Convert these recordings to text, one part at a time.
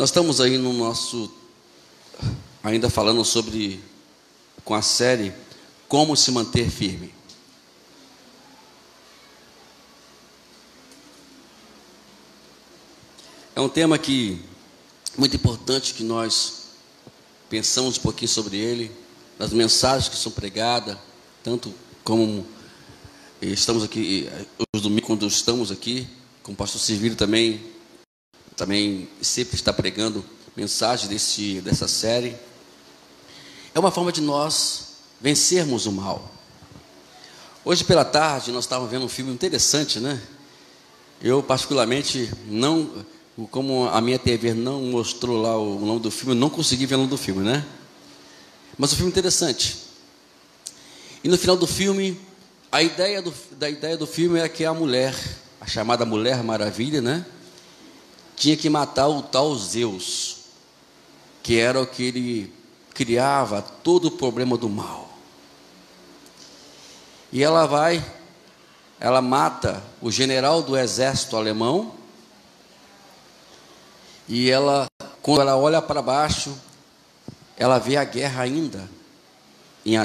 Nós estamos aí no nosso, ainda falando sobre, com a série, Como se manter firme. É um tema que, muito importante, que nós pensamos um pouquinho sobre ele, nas mensagens que são pregadas, tanto como estamos aqui, os domingos, quando estamos aqui, com o pastor Silvírio também sempre está pregando mensagem dessa série. É uma forma de nós vencermos o mal. Hoje pela tarde nós estávamos vendo um filme interessante, né? Eu particularmente não, como a minha TV não mostrou lá o nome do filme, eu não consegui ver o nome do filme, né? Mas o filme é interessante. E no final do filme, a ideia do filme é que a mulher, a chamada Mulher Maravilha, né, tinha que matar o tal Zeus, que era o que ele criava todo o problema do mal. E ela mata o general do exército alemão, e quando ela olha para baixo, ela vê a guerra ainda em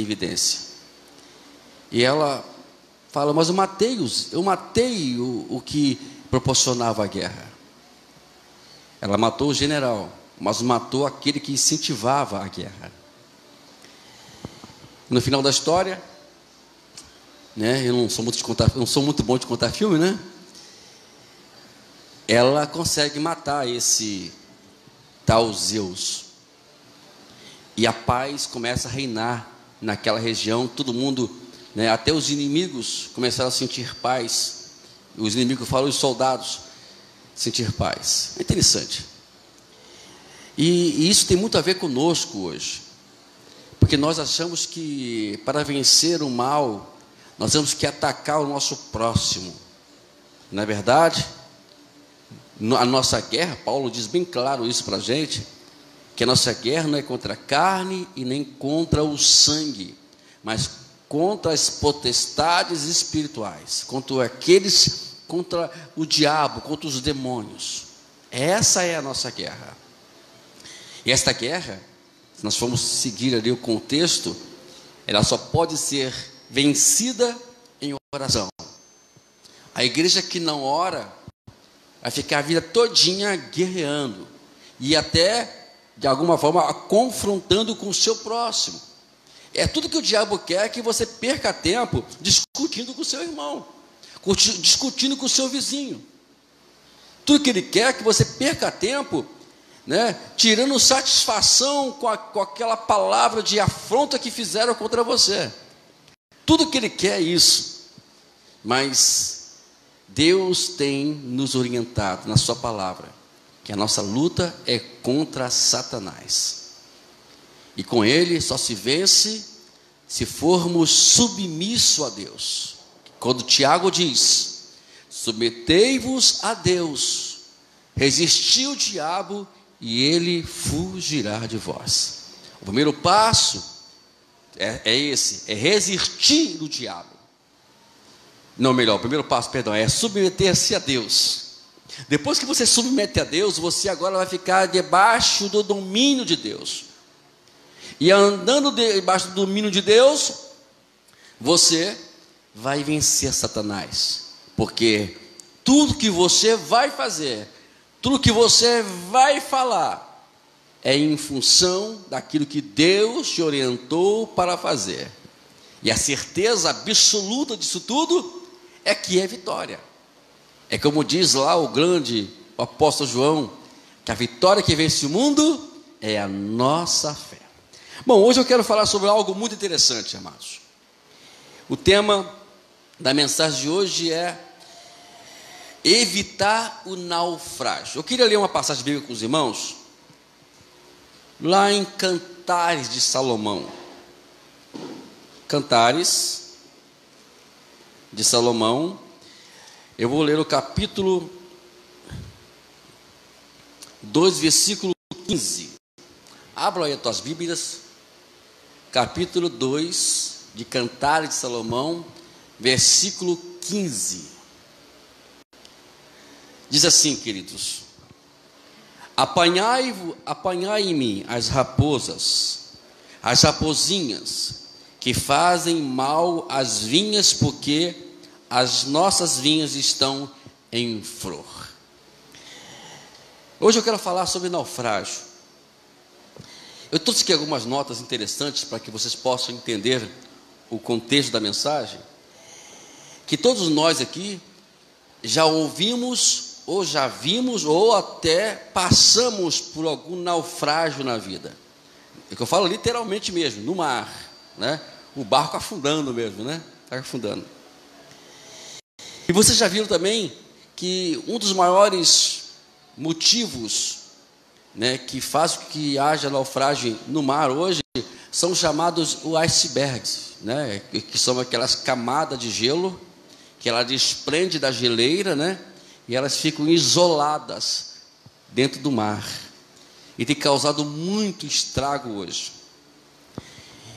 evidência. E ela fala, mas eu matei o que proporcionava a guerra. Ela matou o general, mas matou aquele que incentivava a guerra. No final da história, né, eu não sou muito bom de contar filme, né? Ela consegue matar esse tal Zeus. E a paz começa a reinar naquela região, todo mundo, né, até os inimigos começaram a sentir paz. Os inimigos falam, os soldados sentir paz. É interessante. E isso tem muito a ver conosco hoje. Porque nós achamos que para vencer o mal, nós temos que atacar o nosso próximo. Não é verdade? A nossa guerra, Paulo diz bem claro isso para a gente, que a nossa guerra não é contra a carne e nem contra o sangue, mas contra as potestades espirituais, contra o diabo, contra os demônios. Essa é a nossa guerra. E esta guerra, se nós formos seguir ali o contexto, ela só pode ser vencida em oração. A igreja que não ora vai ficar a vida todinha guerreando e até, de alguma forma, confrontando com o seu próximo. É tudo que o diabo quer, que você perca tempo discutindo com o seu irmão, discutindo com o seu vizinho. Tudo que ele quer é que você perca tempo, né, tirando satisfação com aquela palavra de afronta que fizeram contra você. Tudo que ele quer é isso. Mas Deus tem nos orientado na sua palavra que a nossa luta é contra Satanás. E com ele só se vence se formos submissos a Deus. Quando Tiago diz, submetei-vos a Deus, resisti o diabo e ele fugirá de vós. O primeiro passo é esse, é resistir o diabo. Não, melhor, o primeiro passo, é submeter-se a Deus. Depois que você submete a Deus, você agora vai ficar debaixo do domínio de Deus. E andando debaixo do domínio de Deus, você vai vencer Satanás. Porque tudo que você vai fazer, tudo que você vai falar, é em função daquilo que Deus te orientou para fazer. E a certeza absoluta disso tudo é que é vitória. É como diz lá o apóstolo João, que a vitória que vence o mundo é a nossa fé. Bom, hoje eu quero falar sobre algo muito interessante, amados. O tema da mensagem de hoje é evitar o naufrágio. Eu queria ler uma passagem bíblica com os irmãos, lá em Cantares de Salomão. Cantares de Salomão. Eu vou ler o capítulo 2, versículo 15. Abra aí as tuas Bíblias. Capítulo 2 de Cantares de Salomão, versículo 15. Diz assim, queridos: Apanhai-me as raposas, as rapozinhas, que fazem mal às vinhas, porque as nossas vinhas estão em flor. Hoje eu quero falar sobre naufrágio. Eu trouxe aqui algumas notas interessantes para que vocês possam entender o contexto da mensagem, que todos nós aqui já ouvimos, ou já vimos, ou até passamos por algum naufrágio na vida. É que eu falo literalmente mesmo, no mar, né? O barco afundando mesmo, né? Está afundando. E vocês já viram também que um dos maiores motivos, né, que faz com que haja naufrágio no mar hoje são chamados os icebergs, né, que são aquelas camadas de gelo que ela desprende da geleira, né, e elas ficam isoladas dentro do mar e tem causado muito estrago hoje.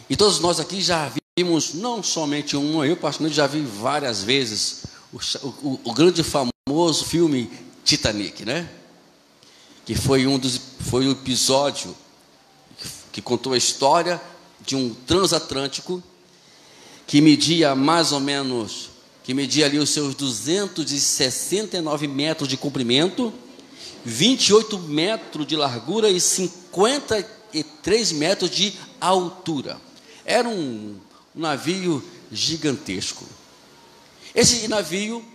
E todos nós aqui já vimos, não somente um, eu particularmente já vi várias vezes o grande famoso filme Titanic, né? Que foi o episódio que contou a história de um transatlântico que media mais ou menos, que media ali os seus 269 metros de comprimento, 28 metros de largura e 53 metros de altura. Era um navio gigantesco. Esse navio,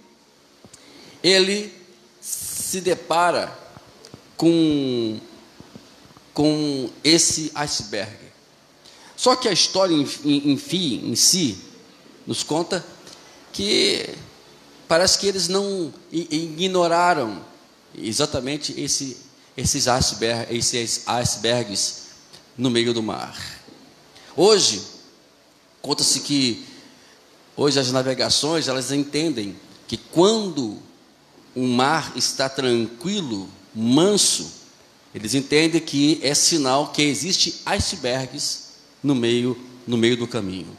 ele se depara com esse iceberg. Só que a história em si nos conta que parece que eles não ignoraram exatamente esses icebergs no meio do mar. Hoje, conta-se que hoje as navegações, elas entendem que quando o mar está tranquilo, manso, eles entendem que é sinal que existe icebergs no meio do caminho.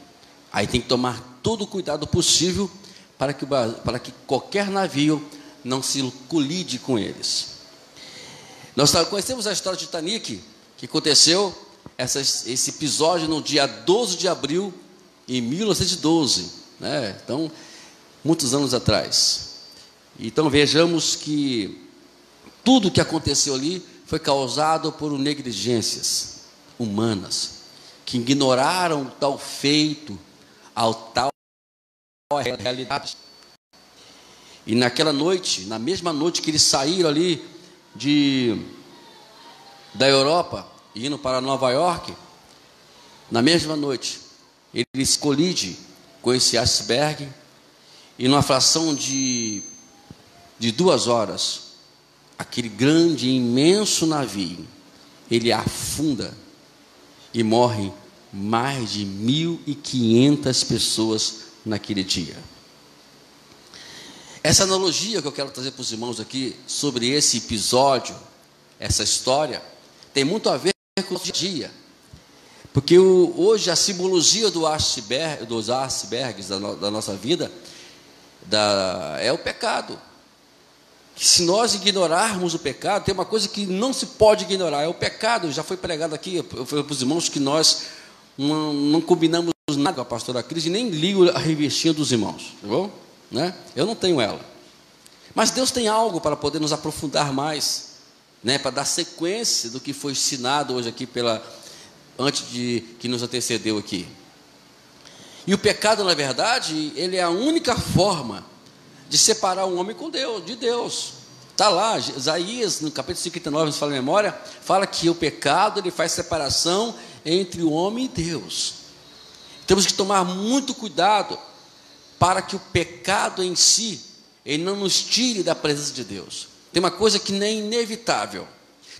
Aí tem que tomar todo o cuidado possível para que qualquer navio não se colide com eles. Nós conhecemos a história do Titanic, que aconteceu esse episódio no dia 12 de abril em 1912, né? Então, muitos anos atrás. Então vejamos que tudo que aconteceu ali foi causado por negligências humanas, que ignoraram tal feito, tal realidade. E naquela noite, na mesma noite que eles saíram ali da Europa, indo para Nova York, na mesma noite, eles colidem com esse iceberg, e numa fração de 2 horas, aquele grande, imenso navio, ele afunda e morre mais de 1.500 pessoas naquele dia. Essa analogia que eu quero trazer para os irmãos aqui, sobre esse episódio, essa história, tem muito a ver com o dia a dia. Porque hoje a simbologia dos icebergs da nossa vida é o pecado. Que se nós ignorarmos o pecado, tem uma coisa que não se pode ignorar, é o pecado. Já foi pregado aqui, eu falei para os irmãos que nós não combinamos nada com a pastora Cris, nem ligo a revistinha dos irmãos, tá bom? Né? Eu não tenho ela. Mas Deus tem algo para poder nos aprofundar mais, né? Para dar sequência do que foi ensinado hoje aqui antes de que nos antecedeu aqui. E o pecado, na verdade, ele é a única forma de separar o homem de Deus. Está lá, Isaías, no capítulo 59, nos fala a memória, fala que o pecado, ele faz separação entre o homem e Deus. Temos que tomar muito cuidado para que o pecado em si, ele não nos tire da presença de Deus. Tem uma coisa que nem é inevitável.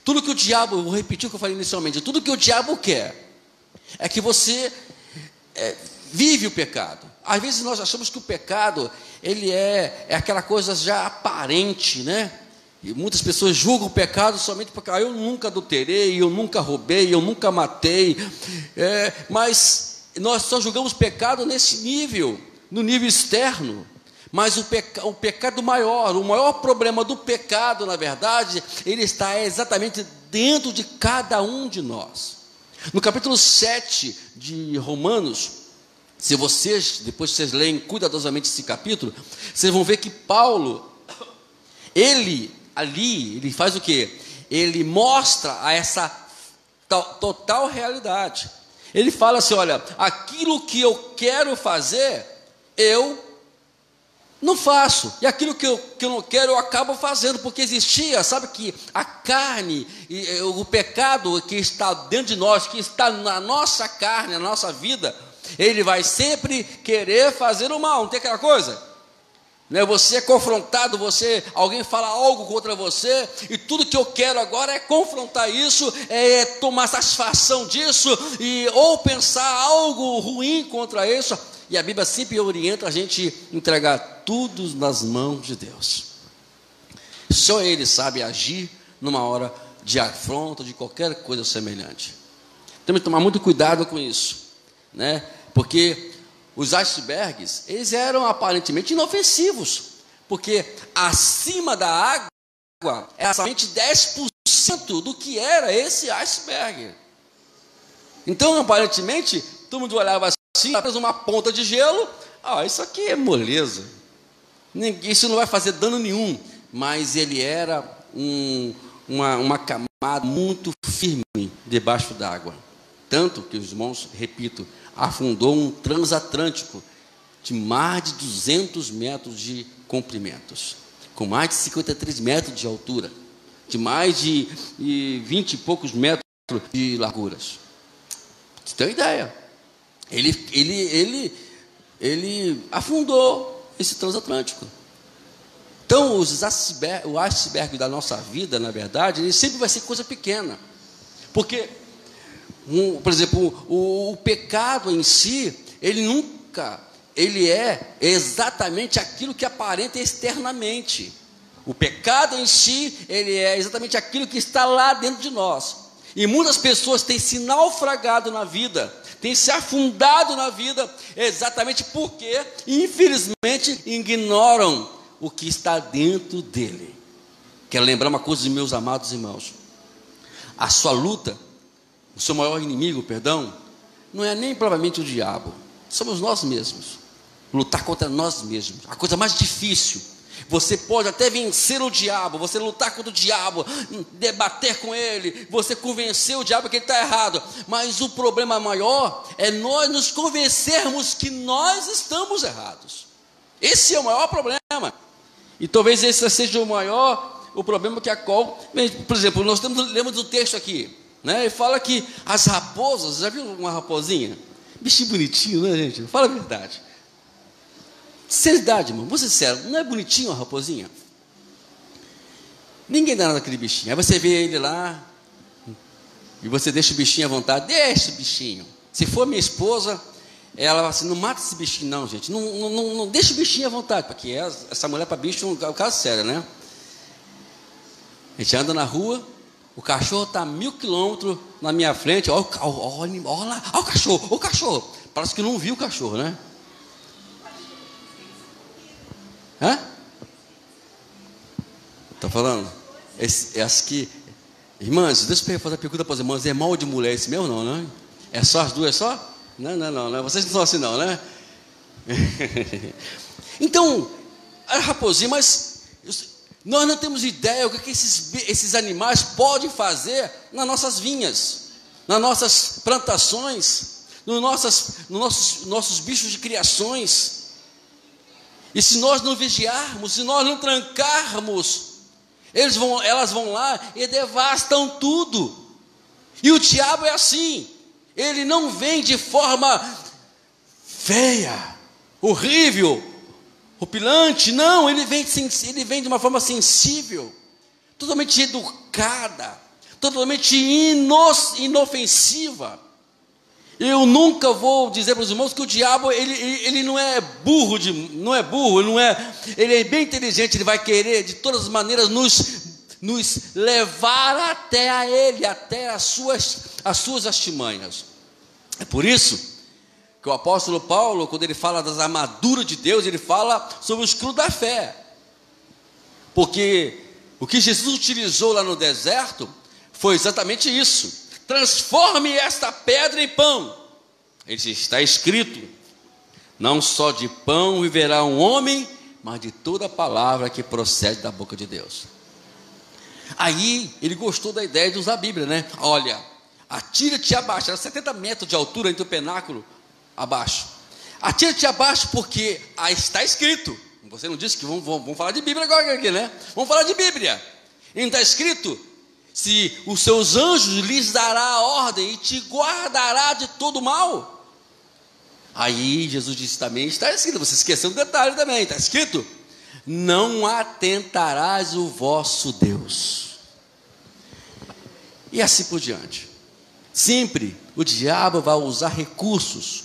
Tudo que o diabo, vou repetir o que eu falei inicialmente, tudo que o diabo quer é que você vive o pecado. Às vezes nós achamos que o pecado, ele é aquela coisa já aparente, né? E muitas pessoas julgam o pecado somente porque eu nunca adulterei, eu nunca roubei, eu nunca matei. Mas nós só julgamos pecado nesse nível, no nível externo. Mas o pecado maior, o maior problema do pecado, na verdade, ele está exatamente dentro de cada um de nós. No capítulo 7 de Romanos, se vocês, depois vocês leem cuidadosamente esse capítulo, vocês vão ver que Paulo, ele faz o quê? Ele mostra a essa total realidade. Ele fala assim, olha, aquilo que eu quero fazer, eu não faço, e aquilo que eu não quero, eu acabo fazendo, porque existia, sabe que a carne, o pecado que está dentro de nós, que está na nossa carne, na nossa vida, ele vai sempre querer fazer o mal, não tem aquela coisa? Né? Você é confrontado, alguém fala algo contra você, e tudo que eu quero agora é confrontar isso, é tomar satisfação disso, ou pensar algo ruim contra isso. E a Bíblia sempre orienta a gente entregar tudo nas mãos de Deus. Só Ele sabe agir numa hora de afronta, de qualquer coisa semelhante. Temos que tomar muito cuidado com isso, né? Porque os icebergs, eles eram aparentemente inofensivos, porque acima da água era somente 10% do que era esse iceberg. Então, aparentemente, todo mundo olhava assim, apenas uma ponta de gelo, isso aqui é moleza, isso não vai fazer dano nenhum, mas ele era uma camada muito firme debaixo d'água, tanto que os irmãos, repito, afundou um transatlântico de mais de 200 metros de comprimentos, com mais de 53 metros de altura, de mais de 20 e poucos metros de larguras. Você tem uma ideia? Ele afundou esse transatlântico. Então, o iceberg da nossa vida, na verdade, ele sempre vai ser coisa pequena. Porque, por exemplo, o pecado em si, ele é exatamente aquilo que aparenta externamente. O pecado em si, ele é exatamente aquilo que está lá dentro de nós. E muitas pessoas têm se naufragado na vida, têm se afundado na vida, exatamente porque, infelizmente, ignoram o que está dentro dele. Quero lembrar uma coisa, meus amados irmãos: a sua luta, o seu maior inimigo, não é nem provavelmente o diabo, somos nós mesmos. Lutar contra nós mesmos, a coisa mais difícil. Você pode até vencer o diabo, você lutar contra o diabo, debater com ele, você convencer o diabo que ele está errado, mas o problema maior é nós nos convencermos que nós estamos errados. Esse é o maior problema, e talvez esse seja o problema que por exemplo, nós lemos do texto aqui, né? E fala que as raposas, já viu uma raposinha? Bichinho bonitinho, né, gente? Fala a verdade. Sinceridade, irmão, vou ser sincero, não é bonitinho a raposinha? Ninguém dá nada daquele bichinho. Aí você vê ele lá, e você deixa o bichinho à vontade. Deixa o bichinho. Se for minha esposa, ela fala assim: não mata esse bichinho não, gente, não deixa o bichinho à vontade, porque essa mulher para bicho é um caso sério, né? A gente anda na rua, o cachorro está a 1000 quilômetros na minha frente, olha lá, olha o cachorro, parece que não viu o cachorro, né? Está falando? Irmãs, deixa eu fazer a pergunta para os irmãos: é mal de mulher esse meu, não, né? É só as duas, só? Não, vocês não são assim não, né? Então, a raposinha, mas nós não temos ideia o que esses animais podem fazer nas nossas vinhas, nas nossas plantações, nos nossos bichos de criações. E se nós não vigiarmos, se nós não trancarmos, elas vão lá e devastam tudo. E o diabo é assim, ele não vem de forma feia, horrível, opilante, não, ele vem de uma forma sensível, totalmente educada, totalmente inofensiva. Eu nunca vou dizer para os irmãos que o diabo, ele não é burro, ele é bem inteligente, ele vai querer de todas as maneiras nos levar até a ele, até as suas artimanhas. É por isso, que o apóstolo Paulo, quando ele fala das armaduras de Deus, ele fala sobre o escudo da fé. Porque o que Jesus utilizou lá no deserto foi exatamente isso: transforme esta pedra em pão. Ele diz, está escrito, não só de pão viverá um homem, mas de toda palavra que procede da boca de Deus. Aí ele gostou da ideia de usar a Bíblia, né? Olha, atira-te abaixo, era 70 metros de altura entre o penáculo abaixo. Atira-te abaixo porque está escrito. Você não disse que vamos falar de Bíblia agora aqui, né? Vamos falar de Bíblia. E não está escrito: se os seus anjos lhes dará a ordem e te guardará de todo mal. Aí Jesus disse também, está escrito, você esqueceu um detalhe também, está escrito: não atentarás o vosso Deus. E assim por diante. Sempre o diabo vai usar recursos,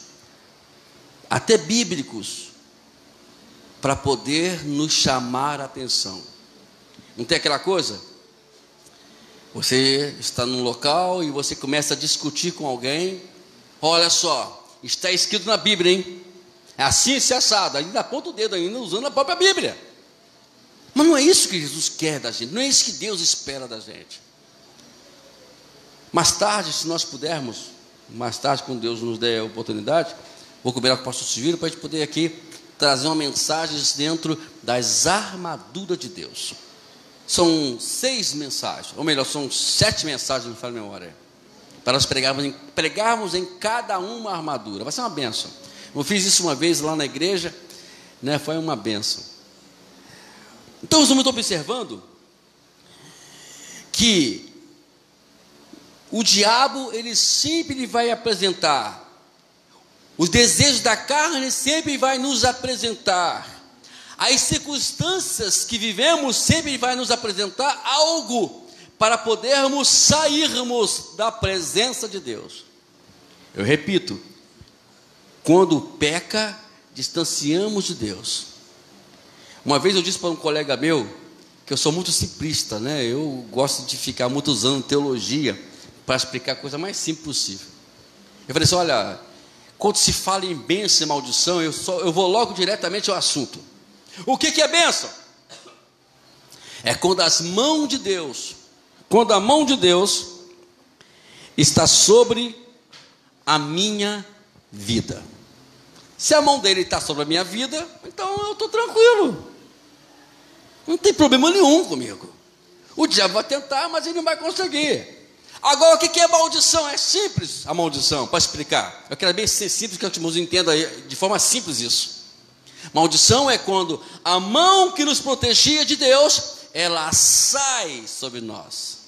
até bíblicos, para poder nos chamar a atenção. Não tem aquela coisa? Você está num local e você começa a discutir com alguém. Olha só, está escrito na Bíblia, hein? É assim, se assado, ainda aponta o dedo ainda, usando a própria Bíblia. Mas não é isso que Jesus quer da gente, não é isso que Deus espera da gente. Mais tarde, se nós pudermos, mais tarde, quando Deus nos der a oportunidade, vou combinar com o pastor Silvio para a gente poder aqui trazer uma mensagem dentro das armaduras de Deus. São 6 mensagens, ou melhor, são 7 mensagens, não me falo a memória, para nós pregarmos em cada uma armadura. Vai ser uma bênção. Eu fiz isso uma vez lá na igreja, né? Foi uma bênção. Então estamos observando que o diabo, ele sempre vai apresentar os desejos da carne, sempre vai nos apresentar as circunstâncias que vivemos, sempre vai nos apresentar algo para podermos sairmos da presença de Deus. Eu repito, quando peca, distanciamos de Deus. Uma vez eu disse para um colega meu que eu sou muito simplista, né? Eu gosto de ficar muito usando teologia para explicar a coisa mais simples possível. Eu falei assim, olha, quando se fala em bênção e maldição, eu vou logo diretamente ao assunto. O que é bênção? É quando a mão de Deus está sobre a minha vida. Se a mão dele está sobre a minha vida, então eu estou tranquilo. Não tem problema nenhum comigo. O diabo vai tentar, mas ele não vai conseguir. Agora, o que é maldição? É simples a maldição, para explicar. Eu quero bem ser simples, que os irmãos entendam de forma simples isso. Maldição é quando a mão que nos protegia de Deus, ela sai sobre nós.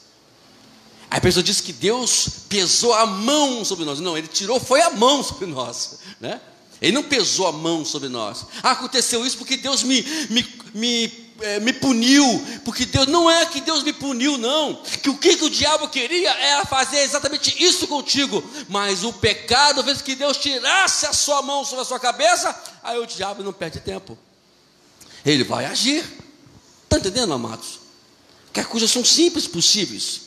Aí a pessoa diz que Deus pesou a mão sobre nós. Não, ele tirou, foi a mão sobre nós, né? Ele não pesou a mão sobre nós. Aconteceu isso porque Deus me puniu, porque Deus, não é que Deus me puniu, não, que o que o diabo queria era fazer exatamente isso contigo, mas o pecado fez que Deus tirasse a sua mão sobre a sua cabeça. Aí o diabo não perde tempo, ele vai agir. Está entendendo, amados? Que as coisas são simples possíveis,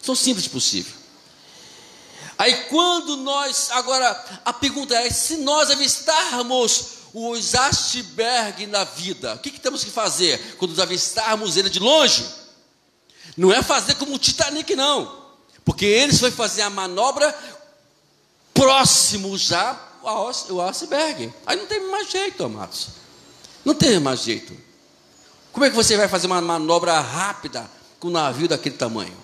são simples possíveis. Aí quando nós, agora a pergunta é, se nós avistarmos os iceberg na vida, o que temos que fazer quando nós avistarmos ele de longe? Não é fazer como o Titanic, não, porque eles vão fazer a manobra próximo já ao iceberg. Aí não tem mais jeito, amados, não tem mais jeito. Como é que você vai fazer uma manobra rápida com um navio daquele tamanho?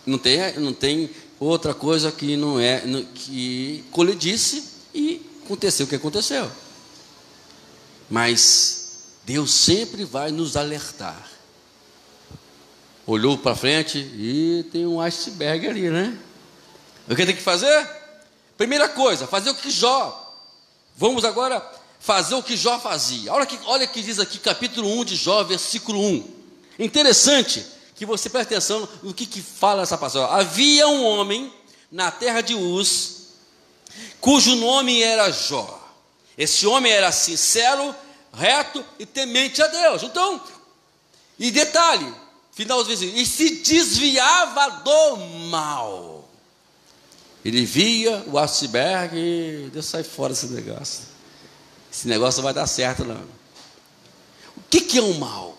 Não tem outra coisa que não é que colidisse e aconteceu o que aconteceu. Mas Deus sempre vai nos alertar. Olhou para frente e tem um iceberg ali, né? O que tem que fazer? Primeira coisa, fazer o que Jó. Vamos agora fazer o que Jó fazia. Olha que diz aqui, capítulo 1 de Jó, versículo 1. Interessante que você preste atenção no que fala essa passagem. Havia um homem na terra de Uz, cujo nome era Jó. Esse homem era sincero, reto e temente a Deus. Então, e detalhe, final dos versículos, e se desviava do mal. Ele via o iceberg e Deus sai fora desse negócio. Esse negócio não vai dar certo, não. O que é o mal?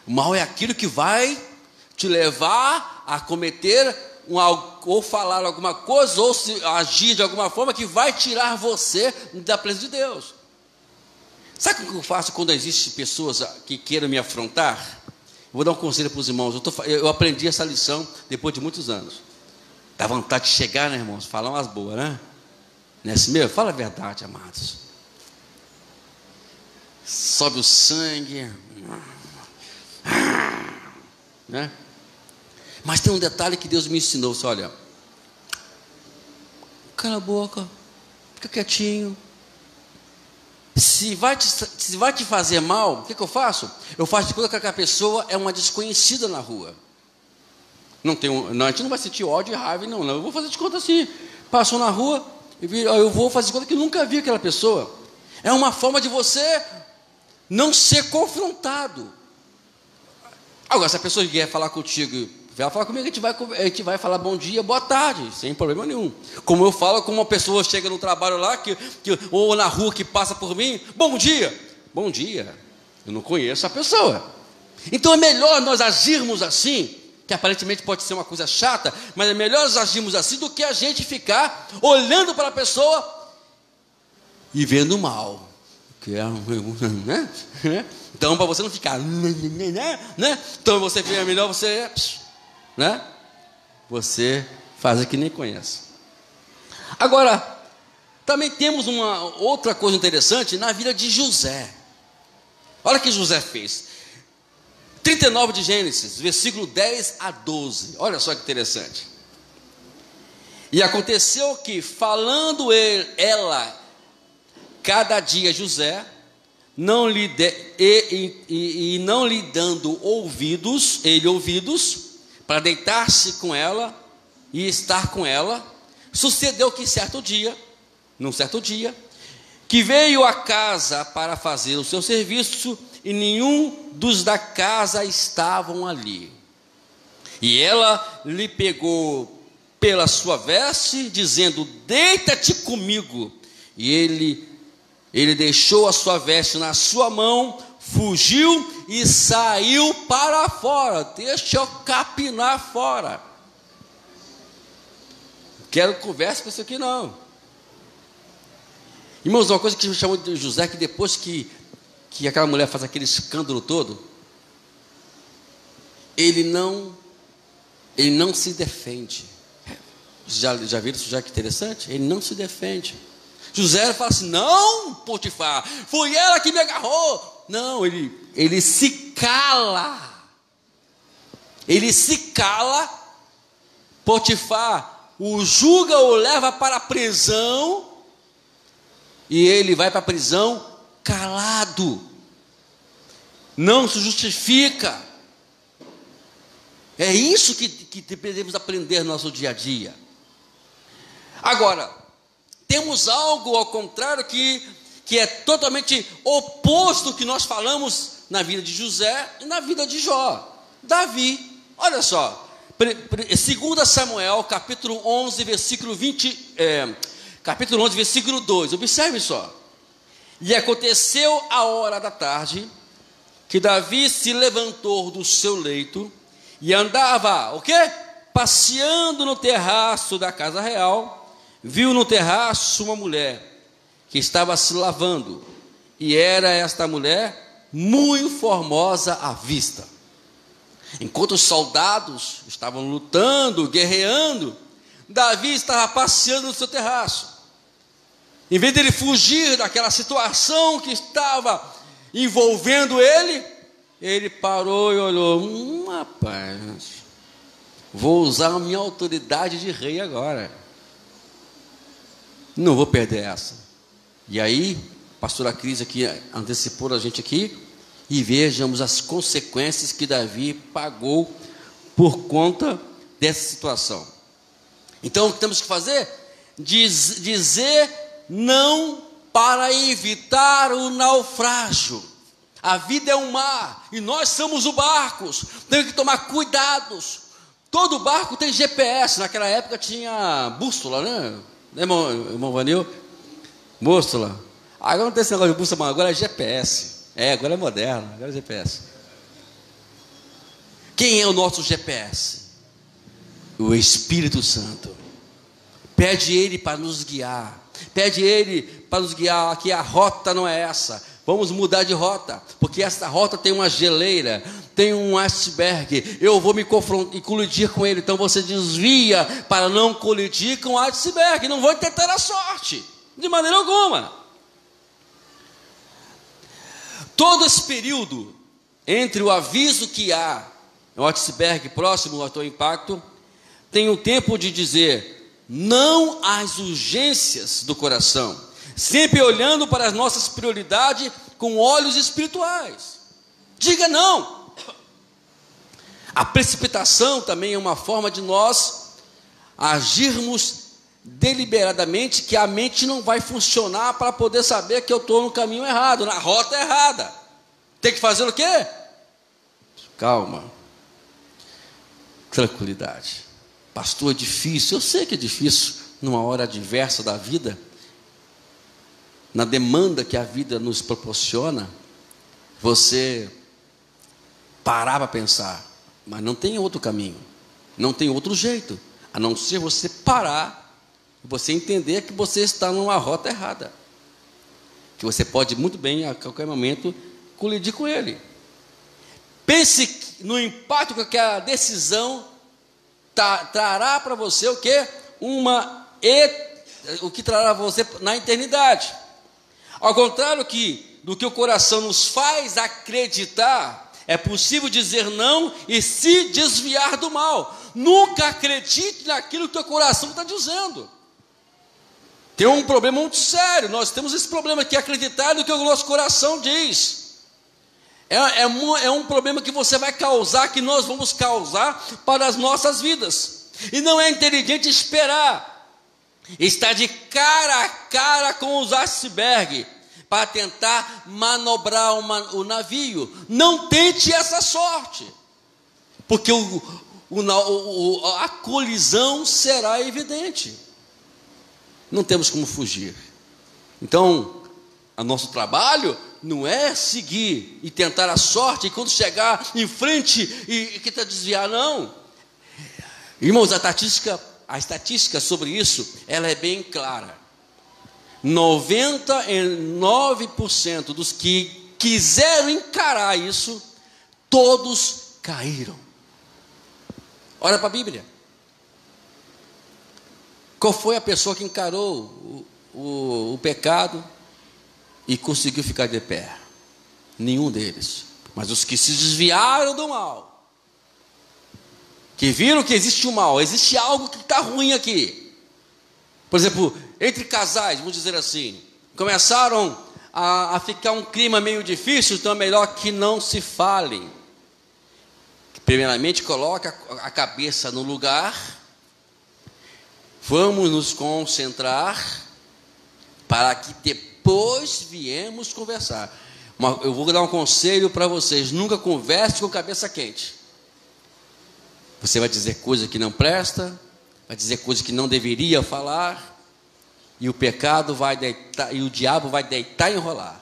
O mal é aquilo que vai te levar a cometer ou falar alguma coisa, ou agir de alguma forma que vai tirar você da presença de Deus. Sabe o que eu faço quando existem pessoas que queiram me afrontar? Eu vou dar um conselho para os irmãos. Eu aprendi essa lição depois de muitos anos. Dá vontade de chegar, né, irmãos? Falar umas boas, né? Não é assim mesmo? Fala a verdade, amados. Sobe o sangue, né? Mas tem um detalhe que Deus me ensinou. Você olha, cala a boca, fica quietinho. Se vai te fazer mal, o que eu faço? Eu faço de conta que a pessoa é uma desconhecida na rua. Não, a gente não vai sentir ódio e raiva, não. Eu vou fazer de conta assim. Passou na rua, eu vou fazer de conta que nunca vi aquela pessoa. É uma forma de você não ser confrontado. Agora, se a pessoa vier falar contigo, vai falar comigo, a gente vai falar bom dia, boa tarde, sem problema nenhum. Como eu falo, como uma pessoa chega no trabalho lá, ou na rua que passa por mim, bom dia. Bom dia. Eu não conheço a pessoa. Então é melhor nós agirmos assim, que aparentemente pode ser uma coisa chata, mas é melhor nós agirmos assim do que a gente ficar olhando para a pessoa e vendo mal. Né? Então, para você não ficar, né? Então é melhor você, né? Você fazer que nem conhece. Agora, também temos uma outra coisa interessante na vida de José. Olha o que José fez. 39 de Gênesis, versículo 10 a 12. Olha só que interessante. E aconteceu que, falando ela cada dia José, não lhe dando ouvidos para deitar-se com ela e estar com ela, sucedeu que num certo dia, que veio à casa para fazer o seu serviço, e nenhum dos da casa estavam ali. E ela lhe pegou pela sua veste, dizendo: deita-te comigo. E ele deixou a sua veste na sua mão, fugiu e saiu para fora. Deixa eu capinar fora. Quero conversa com isso aqui não. Irmãos, uma coisa que me chamou de José, que depois que aquela mulher faz aquele escândalo todo, ele não se defende. Já viram isso? Já que interessante? Ele não se defende. José fala assim: não, Potifar, foi ela que me agarrou. Não, ele se cala. Ele se cala. Potifar o julga, o leva para a prisão, e ele vai para a prisão calado. Não se justifica. É isso que devemos aprender no nosso dia a dia. Agora, temos algo ao contrário que é totalmente oposto que nós falamos na vida de José e na vida de Jó. Davi, olha só, 2 Samuel, capítulo 11, versículo 2, observe só. E aconteceu a hora da tarde, que Davi se levantou do seu leito, e andava, o quê? Passeando no terraço da casa real, viu no terraço uma mulher que estava se lavando, e era esta mulher muito formosa à vista. Enquanto os soldados estavam lutando, guerreando, Davi estava passeando no seu terraço. Em vez de ele fugir daquela situação que estava envolvendo ele parou e olhou: rapaz, vou usar a minha autoridade de rei agora. Não vou perder essa. E aí, a pastora Cris aqui antecipou a gente aqui, e vejamos as consequências que Davi pagou por conta dessa situação. Então, o que temos que fazer? Dizer não para evitar o naufrágio. A vida é um mar, e nós somos os barcos. Temos que tomar cuidados. Todo barco tem GPS. Naquela época tinha bússola, né? Irmão Vanil? Bússola. Agora não tem esse negócio de bússola, agora é GPS. Agora é moderno, agora é GPS. Quem é o nosso GPS? O Espírito Santo. Pede Ele para nos guiar. Pede Ele para nos guiar, que a rota não é essa. Vamos mudar de rota, porque essa rota tem uma geleira, tem um iceberg. Eu vou me confrontar e colidir com ele. Então você desvia para não colidir com o iceberg. Não vou tentar a sorte, de maneira alguma. Todo esse período entre o aviso que há no iceberg próximo ao teu impacto, tem um tempo de dizer não às urgências do coração, sempre olhando para as nossas prioridades com olhos espirituais. Diga não. A precipitação também é uma forma de nós agirmos deliberadamente, que a mente não vai funcionar para poder saber que eu estou no caminho errado, na rota errada. Tem que fazer o quê? Calma, tranquilidade. Pastor, é difícil. Eu sei que é difícil numa hora adversa da vida, na demanda que a vida nos proporciona, você parar para pensar, mas não tem outro caminho, não tem outro jeito, a não ser você parar, você entender que você está numa rota errada, que você pode muito bem, a qualquer momento, colidir com ele. Pense no impacto que aquela decisão trará para você, o que trará para você na eternidade. Ao contrário do que o coração nos faz acreditar, é possível dizer não e se desviar do mal. Nunca acredite naquilo que o teu coração está dizendo. Tem um problema muito sério. Nós temos esse problema que é acreditar no que o nosso coração diz. É um problema que você vai causar, que nós vamos causar para as nossas vidas. E não é inteligente esperar estar de cara a cara com os iceberg para tentar manobrar o navio. Não tente essa sorte, porque a colisão será evidente. Não temos como fugir. Então, o nosso trabalho não é seguir e tentar a sorte, e quando chegar em frente e tentar desviar, não. Irmãos, a estatística sobre isso, ela é bem clara. 99% dos que quiseram encarar isso, todos caíram. Olha para a Bíblia. Qual foi a pessoa que encarou o pecado e conseguiu ficar de pé? Nenhum deles. Mas os que se desviaram do mal, que viram que existe o mal, existe algo que está ruim aqui. Por exemplo, entre casais, vamos dizer assim, começaram a ficar um clima meio difícil, então é melhor que não se falem. Primeiramente, coloca a cabeça no lugar, vamos nos concentrar, para que depois viemos conversar. Eu vou dar um conselho para vocês: nunca converse com cabeça quente. Você vai dizer coisa que não presta, vai dizer coisa que não deveria falar, e o pecado vai deitar, e o diabo vai deitar e enrolar,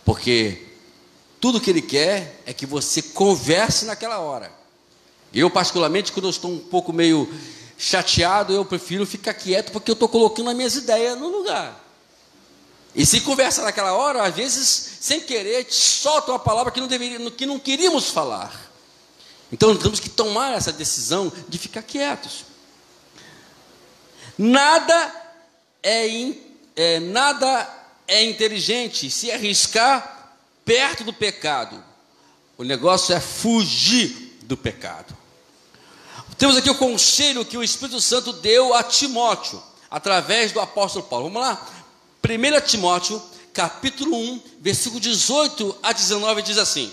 porque tudo que ele quer é que você converse naquela hora. Eu, particularmente, quando eu estou um pouco meio chateado, eu prefiro ficar quieto, porque eu estou colocando as minhas ideias no lugar. E se conversa naquela hora, às vezes, sem querer, solta uma palavra que não queríamos falar. Então, temos que tomar essa decisão de ficar quietos. Nada é inteligente se arriscar perto do pecado. O negócio é fugir do pecado. Temos aqui o conselho que o Espírito Santo deu a Timóteo, através do apóstolo Paulo. Vamos lá? 1 Timóteo, capítulo 1, versículo 18 a 19, diz assim: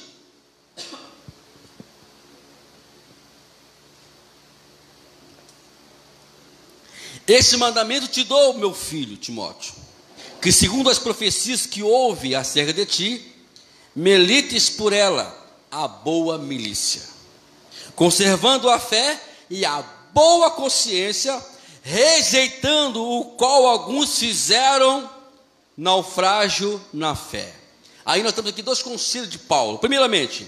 este mandamento te dou, meu filho Timóteo, que segundo as profecias que houve acerca de ti, milites por ela a boa milícia, conservando a fé e a boa consciência, rejeitando o qual alguns fizeram naufrágio na fé. Aí nós temos aqui dois conselhos de Paulo. Primeiramente,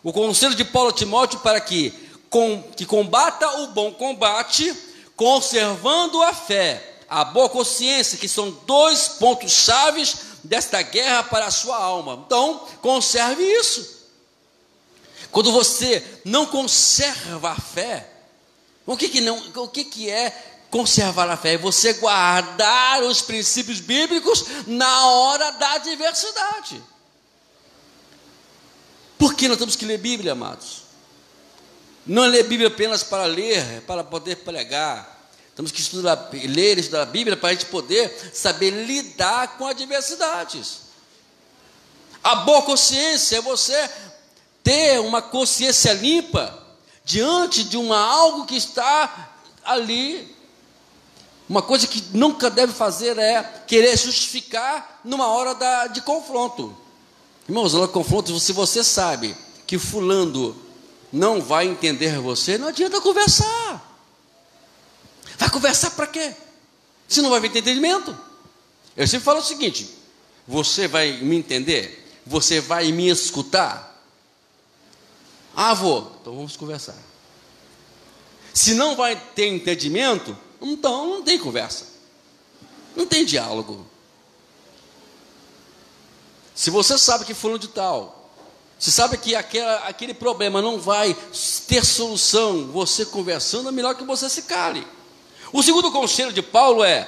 o conselho de Paulo a Timóteo para que combata o bom combate, conservando a fé, a boa consciência, que são dois pontos chaves desta guerra para a sua alma. Então, conserve isso. Quando você não conserva a fé, o que é conservar a fé? É você guardar os princípios bíblicos na hora da adversidade. Por que nós temos que ler Bíblia, amados? Não é ler Bíblia apenas para ler, para poder pregar. Temos que ler e estudar a Bíblia para a gente poder saber lidar com adversidades. A boa consciência é você ter uma consciência limpa diante de algo que está ali. Uma coisa que nunca deve fazer é querer justificar numa hora de confronto. Irmãos, no confronto, se você sabe que fulano não vai entender você, não adianta conversar. Vai conversar para quê? Se não vai ter entendimento. Eu sempre falo o seguinte: você vai me entender? Você vai me escutar? Ah, vou. Então vamos conversar. Se não vai ter entendimento, então não tem conversa. Não tem diálogo. Se você sabe que fulano de tal, se sabe que aquele problema não vai ter solução, você conversando, é melhor que você se cale. O segundo conselho de Paulo é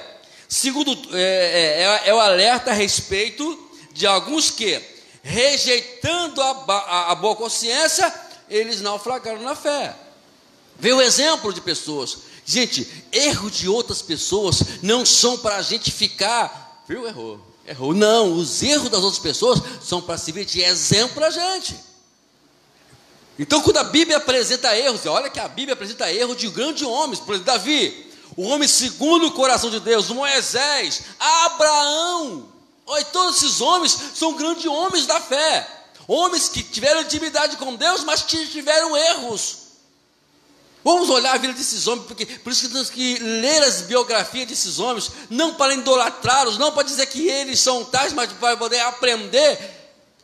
o alerta a respeito de alguns que, rejeitando a boa consciência, eles naufragaram na fé. Vê o exemplo de pessoas. Gente, erro de outras pessoas não são para a gente ficar, viu, errou. Não, os erros das outras pessoas são para servir de exemplo para a gente. Então, quando a Bíblia apresenta erros, olha que a Bíblia apresenta erros de grandes homens, por exemplo, Davi, o homem segundo o coração de Deus, Moisés, Abraão, olha, todos esses homens são grandes homens da fé, homens que tiveram intimidade com Deus, mas que tiveram erros. Vamos olhar a vida desses homens, porque por isso que temos que ler as biografias desses homens, não para idolatrá-los, não para dizer que eles são tais, mas para poder aprender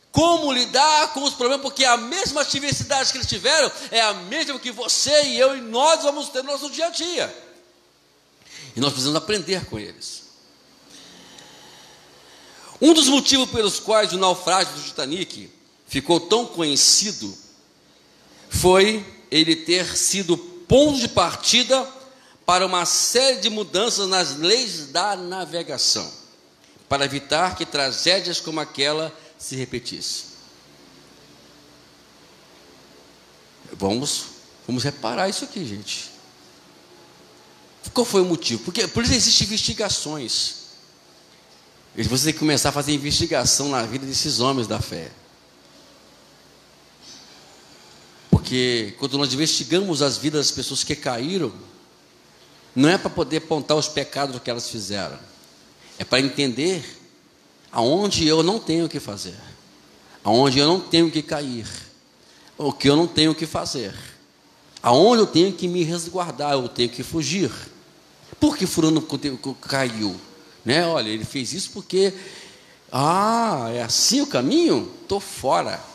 como lidar com os problemas, porque a mesma adversidade que eles tiveram é a mesma que você e eu e nós vamos ter no nosso dia a dia. E nós precisamos aprender com eles. Um dos motivos pelos quais o naufrágio do Titanic ficou tão conhecido foi ele ter sido ponto de partida para uma série de mudanças nas leis da navegação, para evitar que tragédias como aquela se repetissem. Vamos reparar isso aqui, gente. Qual foi o motivo? Porque por isso existem investigações. Você tem que começar a fazer investigação na vida desses homens da fé. Porque quando nós investigamos as vidas das pessoas que caíram, não é para poder apontar os pecados que elas fizeram, é para entender aonde eu não tenho o que fazer, aonde eu não tenho que cair, o que eu não tenho que fazer, aonde eu tenho que me resguardar, eu tenho que fugir. Por que fulano caiu? Né? Olha, ele fez isso porque, é assim o caminho? Estou fora.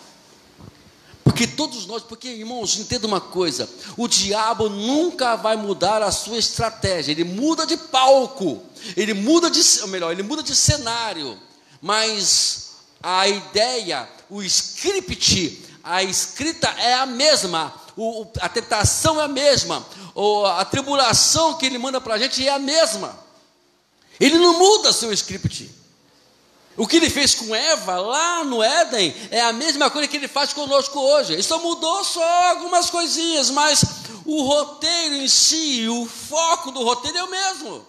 Porque, irmãos, entenda uma coisa, o diabo nunca vai mudar a sua estratégia, ele muda de palco, ele muda de cenário, mas a ideia, o script, a escrita é a mesma, a tentação é a mesma, a tribulação que ele manda para a gente é a mesma, ele não muda seu script. O que ele fez com Eva lá no Éden é a mesma coisa que ele faz conosco hoje. Ele só mudou algumas coisinhas, mas o roteiro em si, o foco do roteiro é o mesmo. O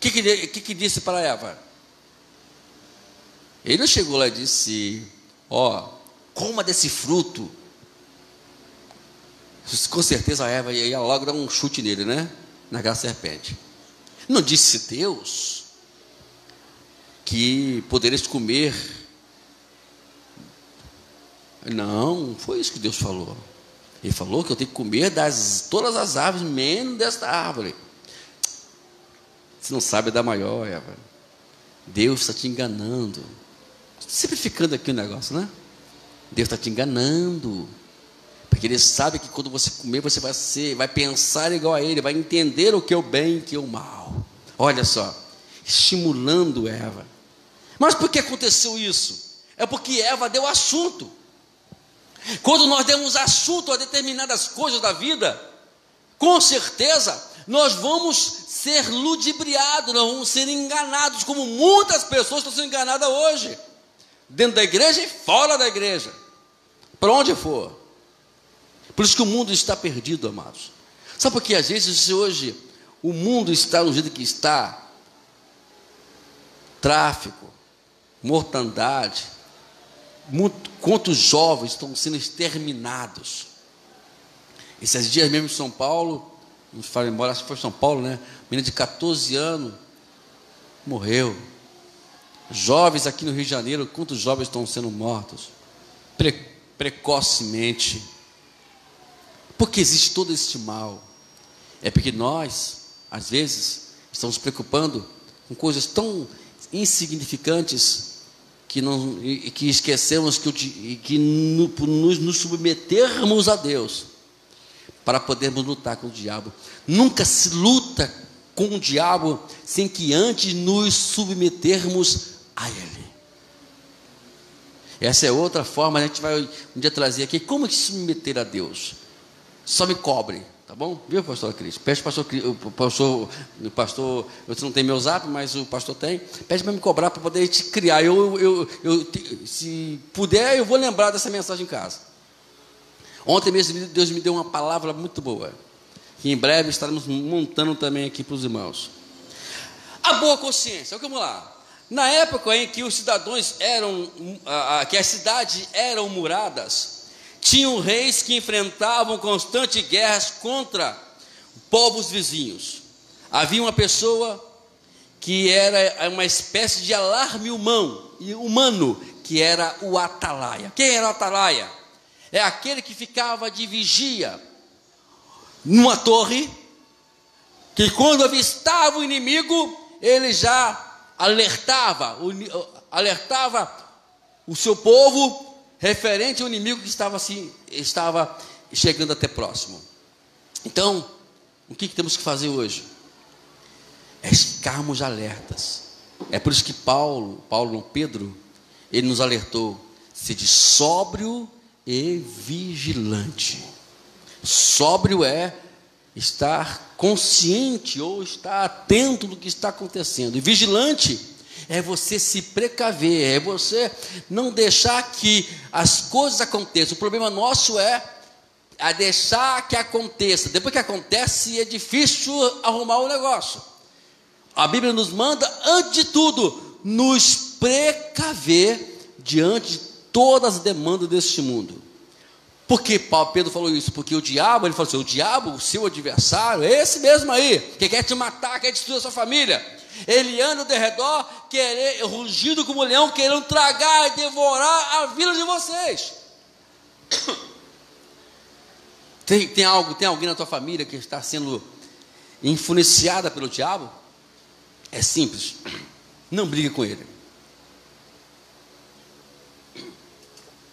que disse para Eva? Ele não chegou lá e disse: coma desse fruto. Com certeza a Eva ia logo dar um chute nele, né? Naquela serpente. Não disse Deus que poderes comer. Não foi isso que Deus falou. Ele falou que eu tenho que comer todas as árvores, menos desta árvore. Você não sabe da maior, Eva. Deus está te enganando. Simplificando aqui o negócio, né? Deus está te enganando. Porque Ele sabe que quando você comer, você vai pensar igual a Ele, vai entender o que é o bem e o que é o mal. Olha só, estimulando Eva. Mas por que aconteceu isso? É porque Eva deu assunto. Quando nós demos assunto a determinadas coisas da vida, com certeza nós vamos ser ludibriados, nós vamos ser enganados, como muitas pessoas estão sendo enganadas hoje, dentro da igreja e fora da igreja, para onde for. Por isso que o mundo está perdido, amados. Sabe por que às vezes hoje o mundo está no jeito que está? Tráfico, mortandade, quantos jovens estão sendo exterminados. Esses dias mesmo em São Paulo, não falo embora, acho que foi São Paulo, né? Menina de 14 anos morreu. Jovens aqui no Rio de Janeiro, quantos jovens estão sendo mortos precocemente? Porque existe todo este mal? É porque nós, às vezes, estamos nos preocupando com coisas tão insignificantes que esquecemos por nos submetermos a Deus para podermos lutar com o diabo. Nunca se luta com o diabo sem que antes nos submetermos a ele. Essa é outra forma, a gente vai um dia trazer aqui, como se submeter a Deus. Só me cobre, tá bom? Viu, pastor Cris? Pede o pastor, você não tem meu zap, mas o pastor tem. Pede para me cobrar para poder te criar. Se puder, eu vou lembrar dessa mensagem em casa. Ontem mesmo Deus me deu uma palavra muito boa, que em breve estaremos montando também aqui para os irmãos. A boa consciência, vamos lá. Na época em que os cidadãos que as cidades eram muradas, tinham reis que enfrentavam constantes guerras contra povos vizinhos. Havia uma pessoa que era uma espécie de alarme humano, que era o atalaia. Quem era o atalaia? É aquele que ficava de vigia numa torre, que quando avistava o inimigo, ele já alertava o seu povo referente ao inimigo que estava chegando até próximo. Então, o que temos que fazer hoje? É ficarmos alertas. É por isso que Pedro, ele nos alertou: sede sóbrio e vigilante. Sóbrio é estar consciente ou estar atento do que está acontecendo. E vigilante é você se precaver, é você não deixar que as coisas aconteçam. O problema nosso é a deixar que aconteça. Depois que acontece, é difícil arrumar o negócio. A Bíblia nos manda, antes de tudo, nos precaver diante de todas as demandas deste mundo. Por que Pedro falou isso? Porque o diabo, ele falou assim: o diabo, o seu adversário, é esse mesmo aí, que quer te matar, quer destruir a sua família. Ele anda ao derredor, rugindo como leão, querendo tragar e devorar a vida de vocês. Tem alguém na tua família que está sendo influenciada pelo diabo? É simples, não brigue com ele.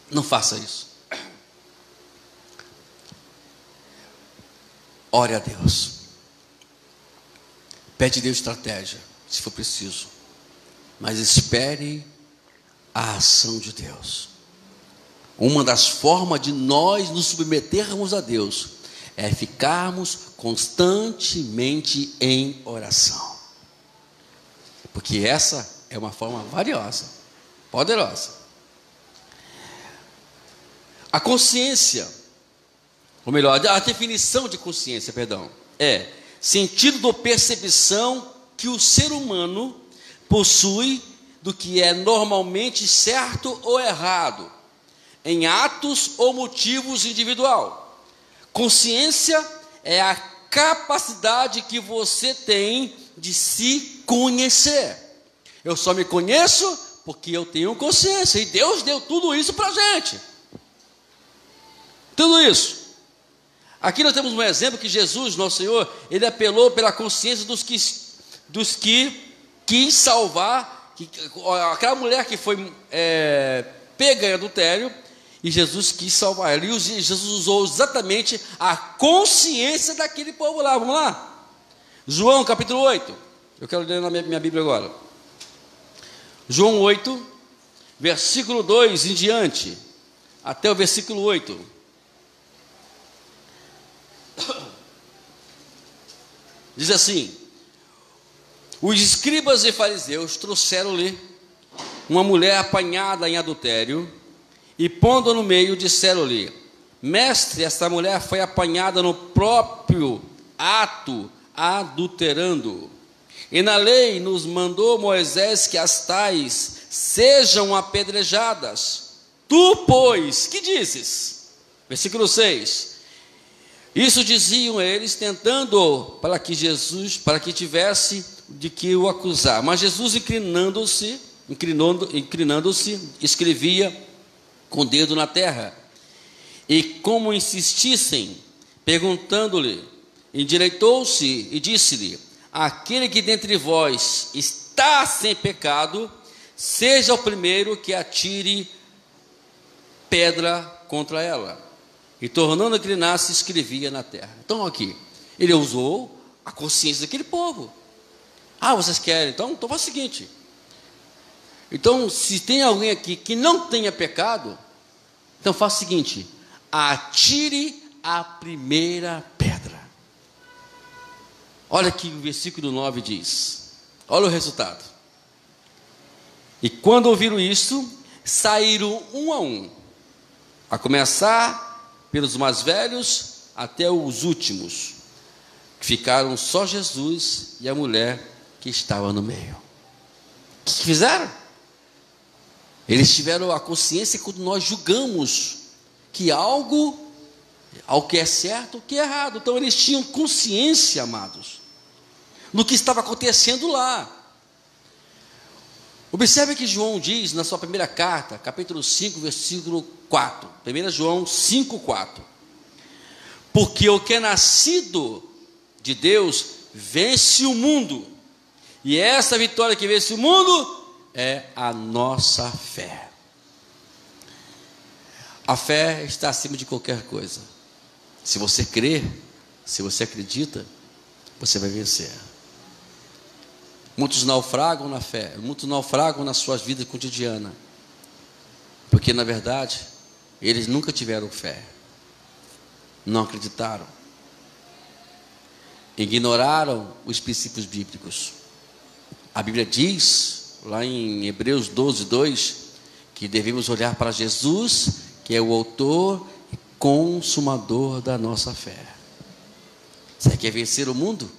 Não faça isso. Ore a Deus. Pede a Deus estratégia, se for preciso. Mas espere a ação de Deus. Uma das formas de nós nos submetermos a Deus é ficarmos constantemente em oração. Porque essa é uma forma valiosa, poderosa. A consciência, ou melhor, a definição de consciência, é sentido ou percepção que o ser humano possui do que é normalmente certo ou errado, em atos ou motivos individual. Consciência é a capacidade que você tem de se conhecer. Eu só me conheço porque eu tenho consciência, e Deus deu tudo isso para a gente. Tudo isso. Aqui nós temos um exemplo que Jesus, nosso Senhor, ele apelou pela consciência dos que quis salvar, aquela mulher que foi pega em adultério, e Jesus quis salvar ela. E Jesus usou exatamente a consciência daquele povo lá. Vamos lá? João capítulo 8. Eu quero ler na minha Bíblia agora. João 8, versículo 2 em diante, até o versículo 8. Diz assim: os escribas e fariseus trouxeram-lhe uma mulher apanhada em adultério, e pondo no meio, disseram-lhe: mestre, esta mulher foi apanhada no próprio ato, adulterando. E na lei nos mandou Moisés que as tais sejam apedrejadas. Tu, pois, que dizes? Versículo 6. Isso diziam eles, tentando para que tivesse de que o acusar. Mas Jesus, inclinando-se, escrevia com o dedo na terra. E como insistissem, perguntando-lhe, endireitou-se e disse-lhe: aquele que dentre vós está sem pecado, seja o primeiro que atire pedra contra ela. E tornando a inclinar-se, escrevia na terra. Então aqui, ele usou a consciência daquele povo. Ah, vocês querem? Então faz o seguinte. Então, se tem alguém aqui que não tenha pecado, então faça o seguinte: atire a primeira pedra. Olha aqui o versículo 9 diz. Olha o resultado. E quando ouviram isto, saíram um a um, a começar pelos mais velhos até os últimos. Ficaram só Jesus e a mulher que estava no meio. O que fizeram? Eles tiveram a consciência quando nós julgamos que algo que é certo, o que é errado. Então eles tinham consciência, amados, no que estava acontecendo lá. Observe que João diz na sua primeira carta, capítulo 5, versículo 4. 1 João 5, 4. Porque o que é nascido de Deus vence o mundo. E essa vitória que vence o mundo é a nossa fé. A fé está acima de qualquer coisa. Se você crê, se você acredita, você vai vencer. Muitos naufragam na fé, muitos naufragam na sua vida cotidiana, porque na verdade eles nunca tiveram fé, não acreditaram, ignoraram os princípios bíblicos. A Bíblia diz lá em Hebreus 12, 2 que devemos olhar para Jesus, que é o autor e consumador da nossa fé. Você quer vencer o mundo?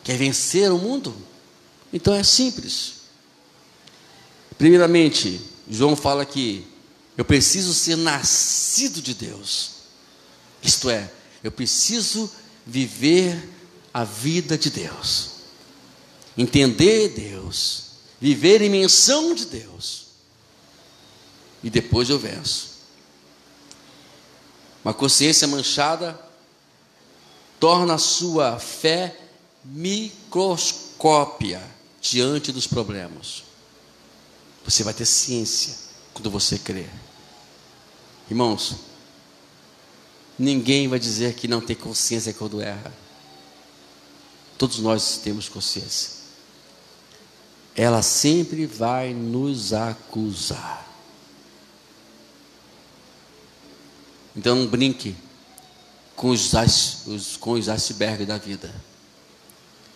Quer vencer o mundo? Então é simples. Primeiramente, João fala que eu preciso ser nascido de Deus. Isto é, eu preciso viver a vida de Deus, entender Deus, viver em menção de Deus, e depois eu venço. Uma consciência manchada torna a sua fé microscópia diante dos problemas. Você vai ter ciência quando você crer. Irmãos, ninguém vai dizer que não tem consciência quando erra. Todos nós temos consciência. Ela sempre vai nos acusar. Então não brinque com os icebergs da vida.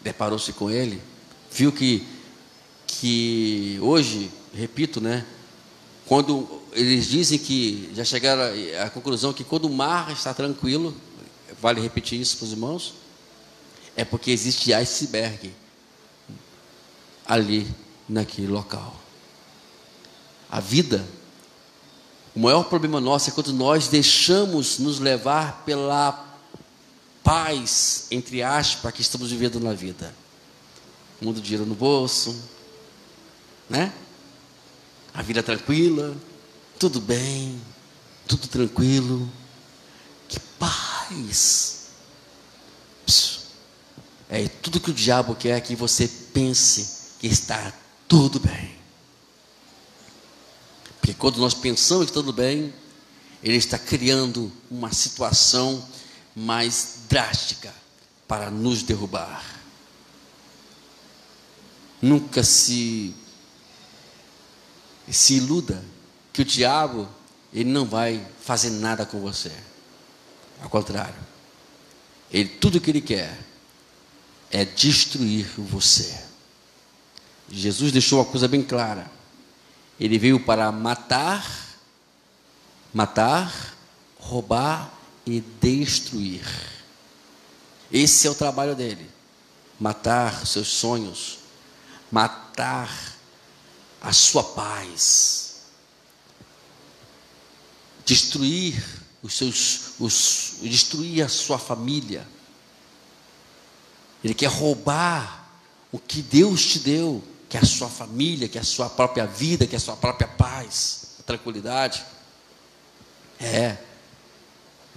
Deparou-se com ele, viu que hoje, repito, né? Quando eles dizem que já chegaram à conclusão que quando o mar está tranquilo, vale repetir isso para os irmãos, é porque existe iceberg ali naquele local. A vida, o maior problema nosso é quando nós deixamos nos levar pela paz, entre aspas, que estamos vivendo na vida. Muito dinheiro no bolso, né? A vida tranquila, tudo bem, tudo tranquilo. Que paz! paz. É tudo que o diabo quer é que você pense que está tudo bem. Porque quando nós pensamos que tudo bem, ele está criando uma situação mais drástica para nos derrubar. Nunca se iluda que o diabo, ele não vai fazer nada com você. Ao contrário, tudo que ele quer é destruir você. Jesus deixou uma coisa bem clara. Ele veio para matar, roubar e destruir. Esse é o trabalho dele. Matar seus sonhos, matar a sua paz, destruir destruir a sua família. Ele quer roubar o que Deus te deu, que é a sua família, que é a sua própria vida, que é a sua própria paz, tranquilidade.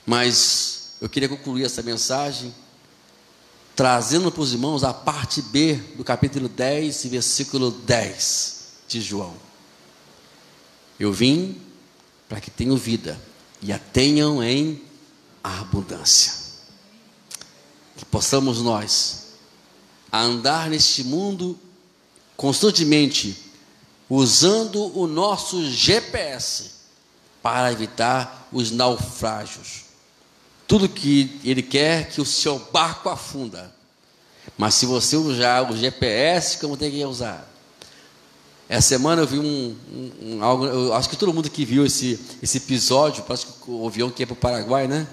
Mas eu queria concluir essa mensagem trazendo para os irmãos a parte B do capítulo 10, versículo 10 de João. Eu vim para que tenham vida e a tenham em abundância. Que possamos nós andar neste mundo constantemente usando o nosso GPS para evitar os naufrágios. Tudo que ele quer que o seu barco afunda. Mas se você usar o GPS, como tem que usar? Essa semana eu vi algo, eu acho que todo mundo que viu esse episódio, parece que o avião que ia para o Paraguai, né?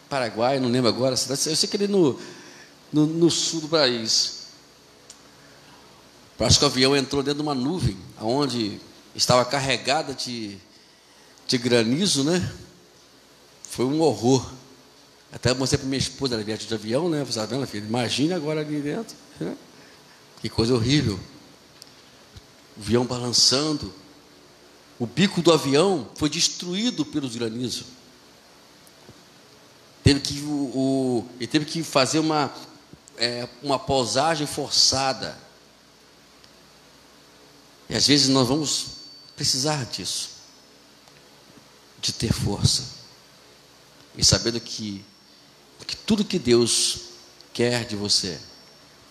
Paraguai, não lembro agora, eu sei que ele no sul do país. Parece que o avião entrou dentro de uma nuvem, onde estava carregada de granizo, né? Foi um horror. Até eu mostrei para minha esposa, ela viajou de avião, né? Você vendo, filha? Imagina agora ali dentro, né? Que coisa horrível. O avião balançando. O bico do avião foi destruído pelos granizos. Ele teve que fazer uma pousagem forçada. E às vezes nós vamos precisar disso, de ter força e sabendo que tudo que Deus quer de você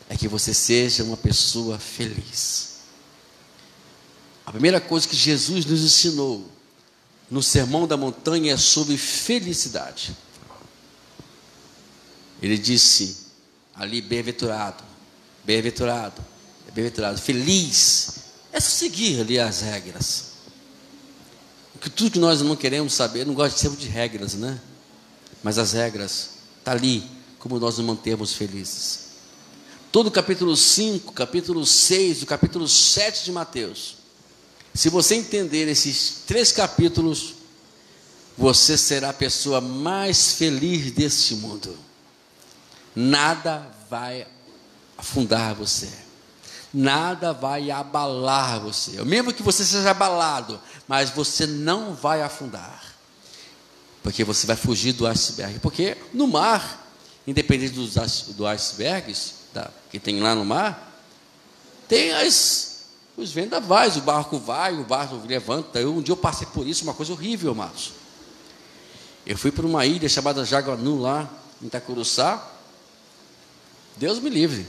é que você seja uma pessoa feliz. A primeira coisa que Jesus nos ensinou no Sermão da Montanha é sobre felicidade. Ele disse ali: bem-aventurado, feliz é seguir ali as regras. Porque tudo que nós não queremos saber, não gosta de ser de regras, né? Mas as regras estão ali, como nós nos mantemos felizes. Todo o capítulo 5, capítulo 6, o capítulo 7 de Mateus, se você entender esses 3 capítulos, você será a pessoa mais feliz deste mundo. Nada vai afundar você, nada vai abalar você, mesmo que você seja abalado, mas você não vai afundar, porque você vai fugir do iceberg. Porque no mar, independente dos icebergs que tem lá no mar, tem os vendavais, o barco vai, o barco levanta. Um dia eu passei por isso, uma coisa horrível, amados. Eu fui para uma ilha chamada Jaguanu, lá em Itacuruçá. Deus me livre.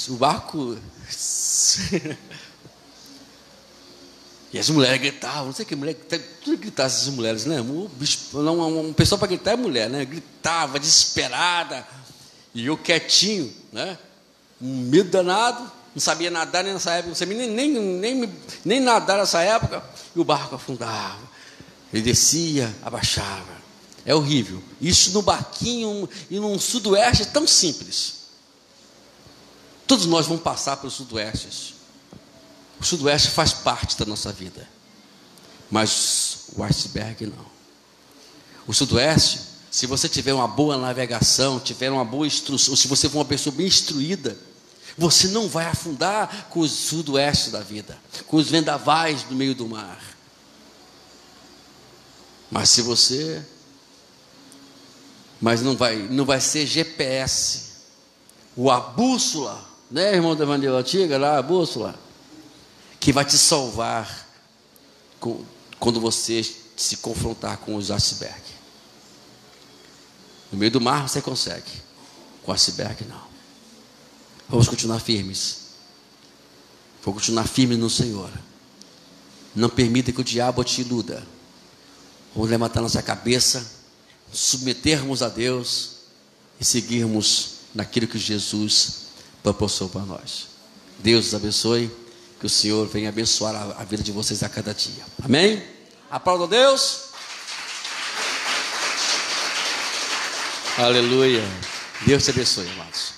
O barco... E as mulheres gritavam, não sei que mulher, tudo gritavam essas mulheres, né? Um pessoal para gritar é mulher, né? Gritava, desesperada. E eu quietinho, né? Um medo danado, não sabia nadar nem nessa época, não sabia nem nadar nessa época. E o barco afundava. Ele descia, abaixava. É horrível. Isso no barquinho e num sudoeste tão simples. Todos nós vamos passar pelo sudoeste. O sudoeste faz parte da nossa vida, mas o iceberg não. O sudoeste, se você tiver uma boa navegação, tiver uma boa instrução, se você for uma pessoa bem instruída, você não vai afundar com os sudoeste da vida, com os vendavais no meio do mar. Mas se você Mas não vai ser GPS, a bússola, né, irmão da Evangelho Antiga, lá a bússola, que vai te salvar quando você se confrontar com os iceberg. No meio do mar você consegue, com o iceberg não. Vamos continuar firmes. Vamos continuar firmes no Senhor. Não permita que o diabo te iluda. Vamos levantar nossa cabeça, submetermos a Deus e seguirmos naquilo que Jesus proporcionou para nós. Deus os abençoe, que o Senhor venha abençoar a vida de vocês a cada dia. Amém? Aplauda a Deus. Aleluia. Deus te abençoe, amados.